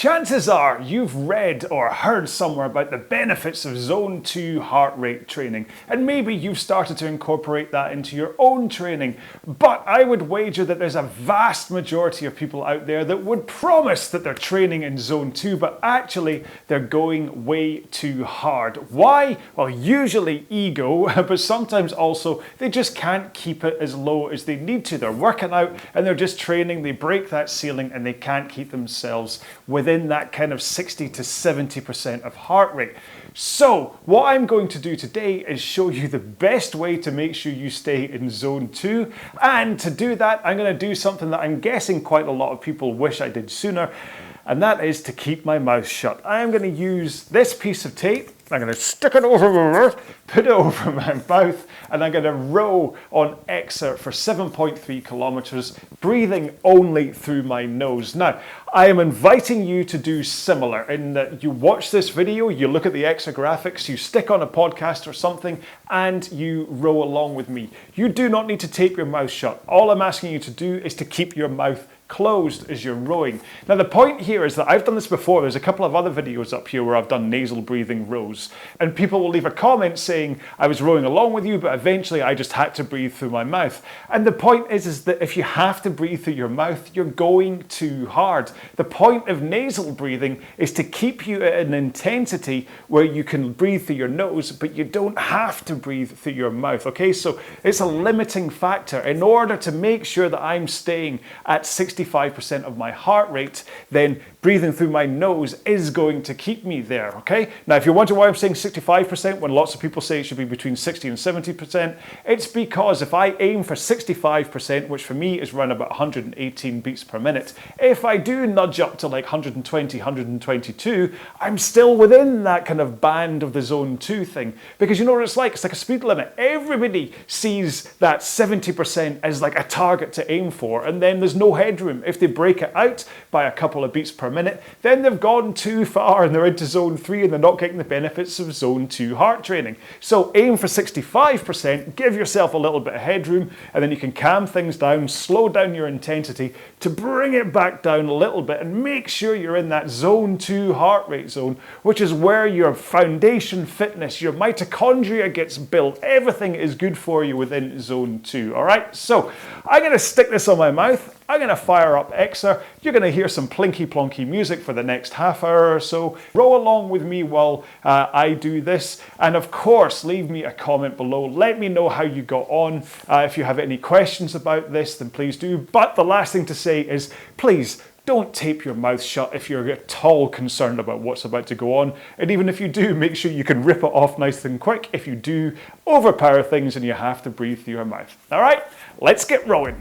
Chances are you've read or heard somewhere about the benefits of zone 2 heart rate training, and maybe you've started to incorporate that into your own training. But I would wager that there's a vast majority of people out there that would promise that they're training in zone 2, but actually they're going way too hard. Why? Well, usually ego, but sometimes also they just can't keep it as low as they need to. They're working out and they're just training, they break that ceiling and they can't keep themselves within that kind of 60 to 70% of heart rate. So what I'm going to do today is show you the best way to make sure you stay in zone 2. And to do that, I'm going to do something that I'm guessing quite a lot of people wish I did sooner, and that is to keep my mouth shut. I am going to use this piece of tape. I'm going to stick it over my mouth, put it over my mouth, and I'm going to row on Exr for 7.3 kilometers, breathing only through my nose. Now, I am inviting you to do similar in that you watch this video, you look at the Exr graphics, you stick on a podcast or something, and you row along with me. You do not need to tape your mouth shut. All I'm asking you to do is to keep your mouth closed as you're rowing. Now the point here is that I've done this before. There's a couple of other videos up here where I've done nasal breathing rows, and people will leave a comment saying I was rowing along with you, but eventually I just had to breathe through my mouth. And the point is that if you have to breathe through your mouth, you're going too hard. The point of nasal breathing is to keep you at an intensity where you can breathe through your nose, but you don't have to breathe through your mouth. Okay, so it's a limiting factor. In order to make sure that I'm staying at 65% of my heart rate, then breathing through my nose is going to keep me there, okay? Now, if you're wondering why I'm saying 65% when lots of people say it should be between 60 and 70%, it's because if I aim for 65%, which for me is around about 118 beats per minute, if I do nudge up to like 120, 122, I'm still within that kind of band of the zone 2 thing. Because you know what it's like? It's like a speed limit. Everybody sees that 70% as like a target to aim for, and then there's no headroom. If they break it out by a couple of beats per minute, then they've gone too far and they're into zone 3 and they're not getting the benefits of zone 2 heart training. So aim for 65%, give yourself a little bit of headroom, and then you can calm things down, slow down your intensity to bring it back down a little bit and make sure you're in that zone 2 heart rate zone, which is where your foundation fitness, your mitochondria gets built. Everything is good for you within zone 2, all right? So I'm going to stick this on my mouth. I'm going to fire up Exr. You're going to hear some plinky plonky music for the next half hour or so. Row along with me while I do this. And of course, leave me a comment below. Let me know how you got on. If you have any questions about this, then please do. But the last thing to say is, please, don't tape your mouth shut if you're at all concerned about what's about to go on. And even if you do, make sure you can rip it off nice and quick if you do overpower things and you have to breathe through your mouth. All right, let's get rowing.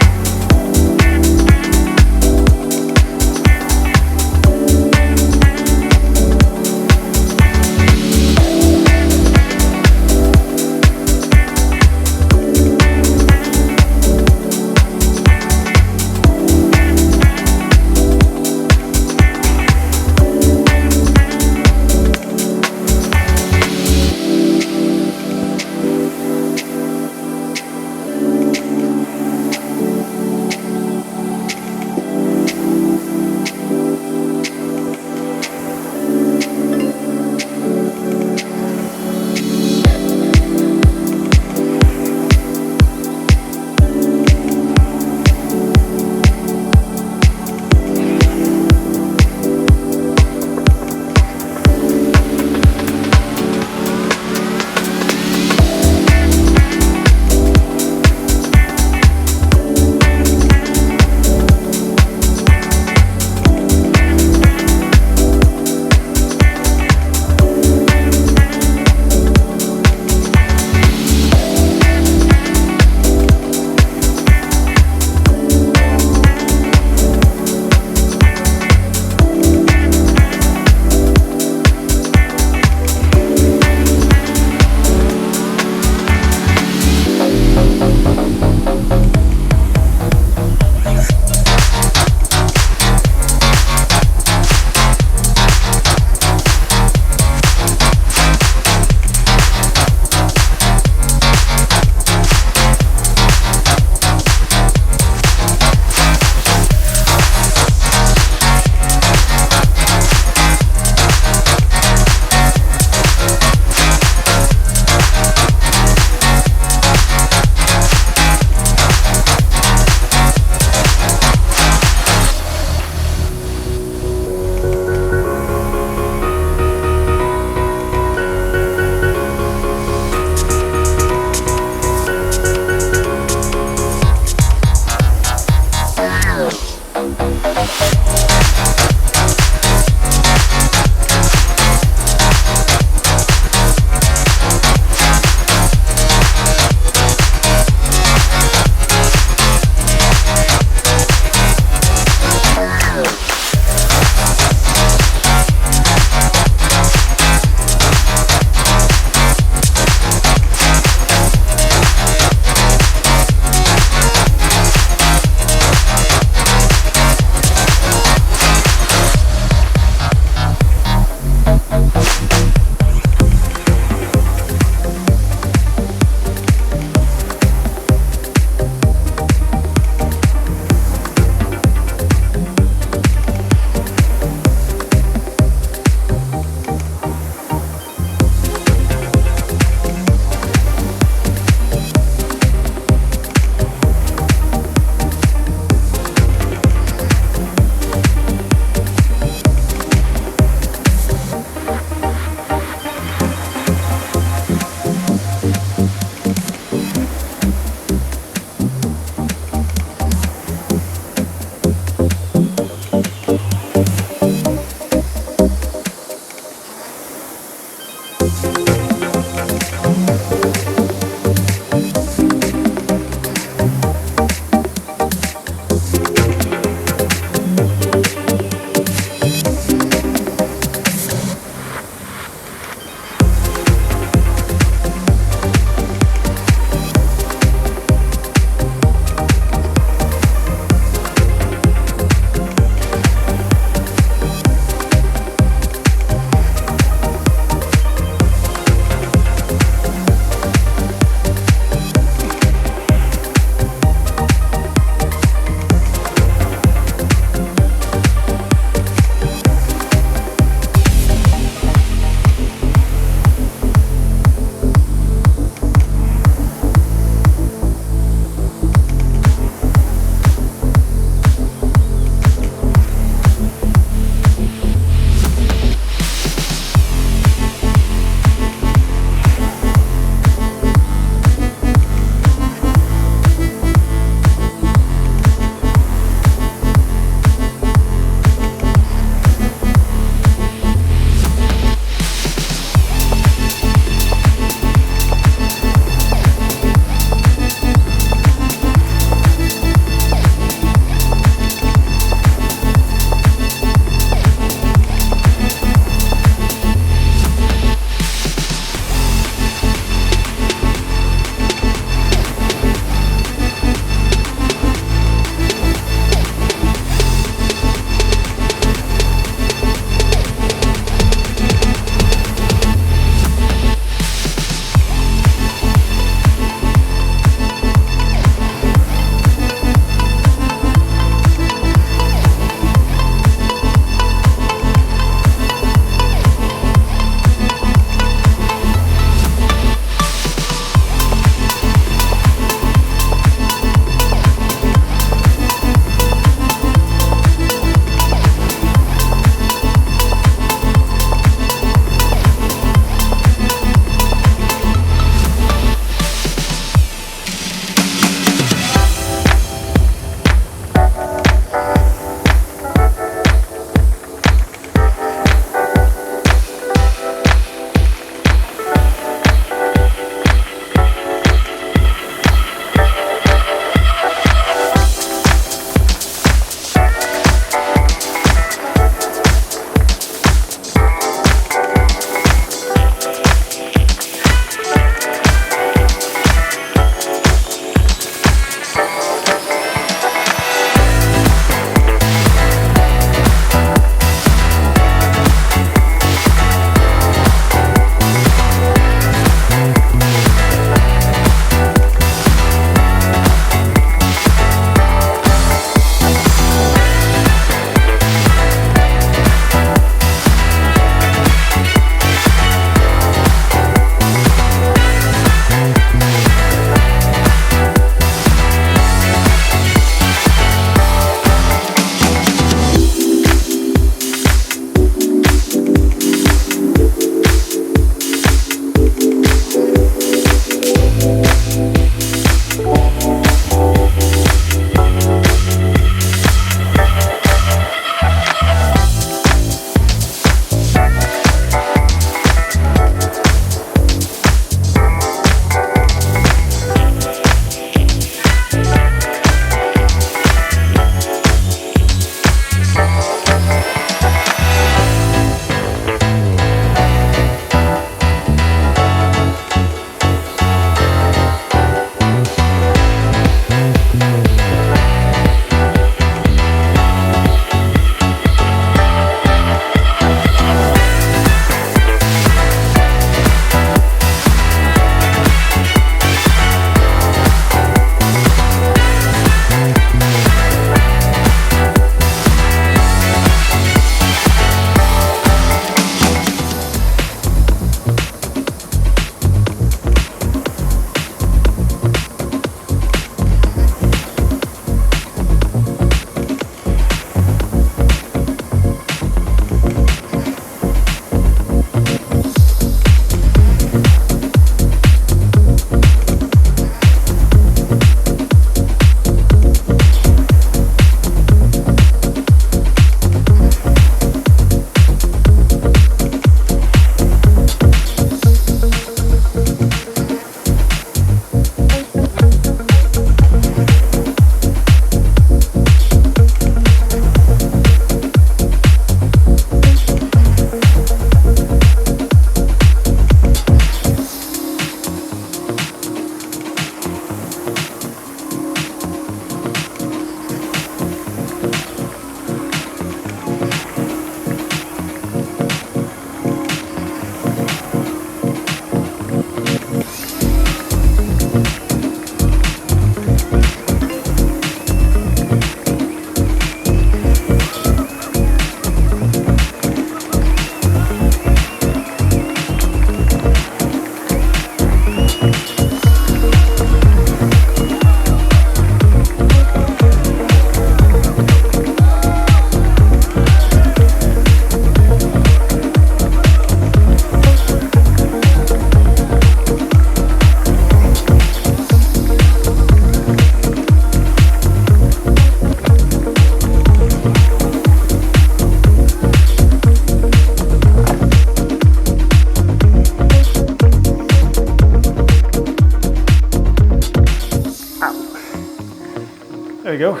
There we go.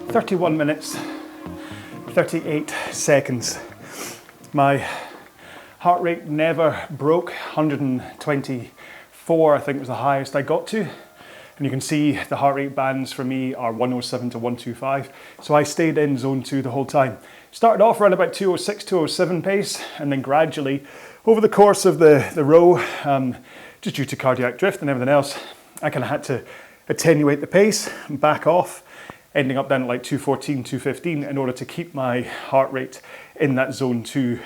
31 minutes, 38 seconds. My heart rate never broke. 124, I think, was the highest I got to. And you can see the heart rate bands for me are 107 to 125. So I stayed in zone 2 the whole time. Started off around about 206, 207 pace, and then gradually, over the course of the row, just due to cardiac drift and everything else, I kind of had to attenuate the pace and back off, ending up down at like 214, 215 in order to keep my heart rate in that zone 2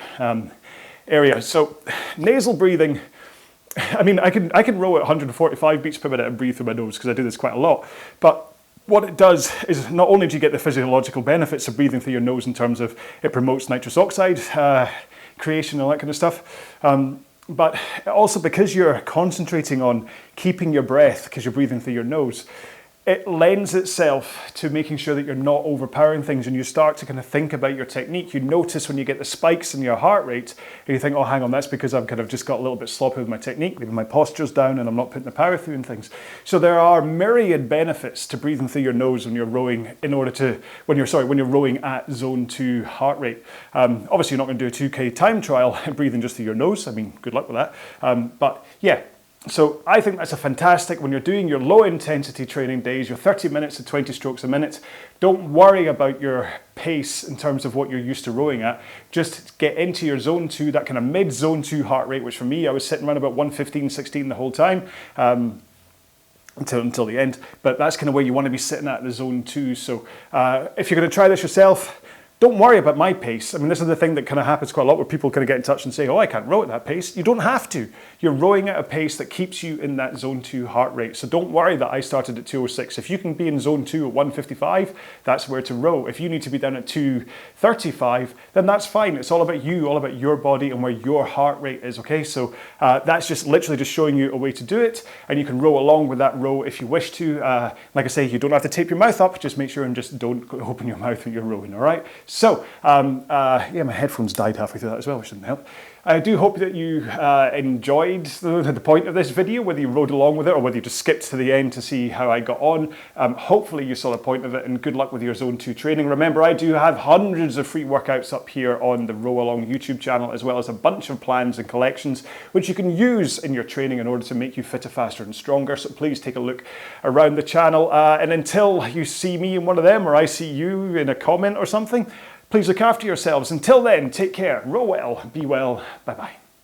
area. So nasal breathing, I mean, I can row at 145 beats per minute and breathe through my nose because I do this quite a lot. But what it does is not only do you get the physiological benefits of breathing through your nose in terms of it promotes nitrous oxide creation and all that kind of stuff, but also because you're concentrating on keeping your breath because you're breathing through your nose, it lends itself to making sure that you're not overpowering things, and you start to kind of think about your technique. You notice when you get the spikes in your heart rate and you think, oh, hang on, that's because I've kind of just got a little bit sloppy with my technique, maybe my posture's down and I'm not putting the power through and things. So there are myriad benefits to breathing through your nose when you're rowing when you're rowing at zone 2 heart rate. Obviously you're not going to do a 2K time trial breathing just through your nose. I mean, good luck with that. But yeah. So I think that's a fantastic, when you're doing your low intensity training days, your 30 minutes to 20 strokes a minute, don't worry about your pace in terms of what you're used to rowing at. Just get into your zone 2, that kind of mid zone 2 heart rate, which for me, I was sitting around about 115, 16 the whole time. Until the end, but that's kind of where you want to be sitting at the zone 2. So if you're going to try this yourself, don't worry about my pace. I mean, this is the thing that kind of happens quite a lot where people kind of get in touch and say, oh, I can't row at that pace. You don't have to. You're rowing at a pace that keeps you in that zone 2 heart rate. So don't worry that I started at 206. If you can be in zone 2 at 155, that's where to row. If you need to be down at 235, then that's fine. It's all about you, all about your body and where your heart rate is, okay? So that's just literally just showing you a way to do it, and you can row along with that row if you wish to. Like I say, you don't have to tape your mouth up, just make sure and just don't open your mouth when you're rowing, all right? So, yeah, my headphones died halfway through that as well, which didn't help. I do hope that you enjoyed the point of this video, whether you rode along with it or whether you just skipped to the end to see how I got on. Hopefully you saw the point of it, and good luck with your zone 2 training. Remember, I do have hundreds of free workouts up here on the RowAlong YouTube channel, as well as a bunch of plans and collections which you can use in your training in order to make you fitter, faster and stronger. So please take a look around the channel, and until you see me in one of them or I see you in a comment or something, please look after yourselves. Until then, take care, row well, be well, bye-bye.